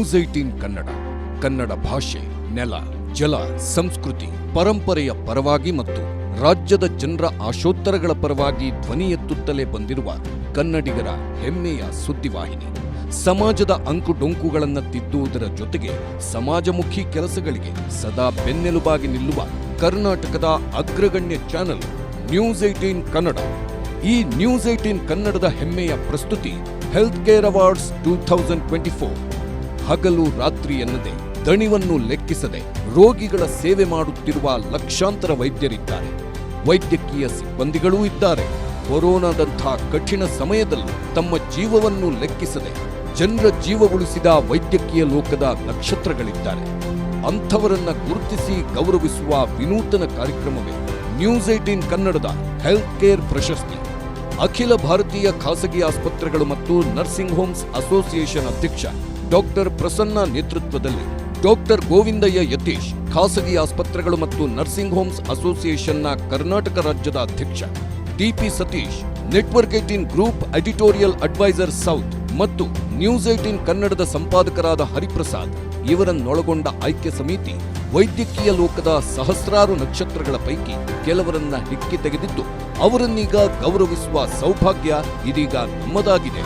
News 18 Kannada Kannada ಭಾಷೆ, ನೆಲ, ಜಲ, ಸಂಸ್ಕೃತಿ, ಪರಂಪರೆಯ ಪರವಾಗಿ ಮತ್ತು ರಾಜ್ಯದ ಜನರ ಆಶೋತ್ತರಗಳ ಪರವಾಗಿ ಧ್ವನಿ ಎತ್ತುತ್ತಲೇ ಬಂದಿರುವ ಕನ್ನಡಿಗರ ಹೆಮ್ಮೆಯ ಸುದ್ದಿವಾಹಿನಿ. ಸಮಾಜದ ಅಂಕುಡೊಂಕುಗಳನ್ನು ತಿದ್ದುವುದರ ಜೊತೆಗೆ ಸಮಾಜಮುಖಿ ಕೆಲಸಗಳಿಗೆ ಸದಾ ಬೆನ್ನೆಲುಬಾಗಿ ನಿಲ್ಲುವ ಕರ್ನಾಟಕದ ಅಗ್ರಗಣ್ಯ ಚಾನೆಲ್ ನ್ಯೂಸ್ 18 ಕನ್ನಡ. ಈ ನ್ಯೂಸ್ 18 ಕನ್ನಡದ ಹೆಮ್ಮೆಯ ಪ್ರಸ್ತುತಿ ಹೆಲ್ತ್ ಕೇರ್ ಅವಾರ್ಡ್ಸ್ 2024. ಹಗಲು ರಾತ್ರಿ ಎನ್ನದೆ ದಣಿವನ್ನು ಲೆಕ್ಕಿಸದೆ ರೋಗಿಗಳ ಸೇವೆ ಮಾಡುತ್ತಿರುವ ಲಕ್ಷಾಂತರ ವೈದ್ಯರಿದ್ದಾರೆ. ವೈದ್ಯಕೀಯ ಸಿಬ್ಬಂದಿಗಳೂ ಇದ್ದಾರೆ. ಕೊರೋನಾದಂಥ ಕಠಿಣ ಸಮಯದಲ್ಲೂ ತಮ್ಮ ಜೀವವನ್ನು ಲೆಕ್ಕಿಸದೆ ಜನರ ಜೀವ ಉಳಿಸಿದ ವೈದ್ಯಕೀಯ ಲೋಕದ ನಕ್ಷತ್ರಗಳಿದ್ದಾರೆ. ಅಂಥವರನ್ನ ಗುರುತಿಸಿ ಗೌರವಿಸುವ ವಿನೂತನ ಕಾರ್ಯಕ್ರಮವೇ ನ್ಯೂಸ್ 18 ಕನ್ನಡದ ಹೆಲ್ತ್ ಕೇರ್ ಪ್ರಶಸ್ತಿ. ಅಖಿಲ ಭಾರತೀಯ ಖಾಸಗಿ ಆಸ್ಪತ್ರೆಗಳು ಮತ್ತು ನರ್ಸಿಂಗ್ ಹೋಮ್ಸ್ ಅಸೋಸಿಯೇಷನ್ ಅಧ್ಯಕ್ಷ ಡಾಕ್ಟರ್ ಪ್ರಸನ್ನ ನೇತೃತ್ವದಲ್ಲಿ ಡಾಕ್ಟರ್ ಗೋವಿಂದಯ್ಯ ಯತೀಶ್, ಖಾಸಗಿ ಆಸ್ಪತ್ರೆಗಳು ಮತ್ತು ನರ್ಸಿಂಗ್ ಹೋಮ್ಸ್ ಅಸೋಸಿಯೇಷನ್ನ ಕರ್ನಾಟಕ ರಾಜ್ಯದ ಅಧ್ಯಕ್ಷ TP Satish, network 18 group editorial adviser south ಮತ್ತು ನ್ಯೂಸ್ 18 ಕನ್ನಡದ ಸಂಪಾದಕರಾದ ಹರಿಪ್ರಸಾದ್ ಇವರನ್ನೊಳಗೊಂಡ ಆಯ್ಕೆ ಸಮಿತಿ ವೈದ್ಯಕೀಯ ಲೋಕದ ಸಹಸ್ರಾರು ನಕ್ಷತ್ರಗಳ ಪೈಕಿ ಕೆಲವರನ್ನ ಹಿಕ್ಕಿ ತೆಗೆದಿದ್ದು ಅವರನ್ನೀಗ ಗೌರವಿಸುವ ಸೌಭಾಗ್ಯ ಇದೀಗ ನಮ್ಮದಾಗಿದೆ.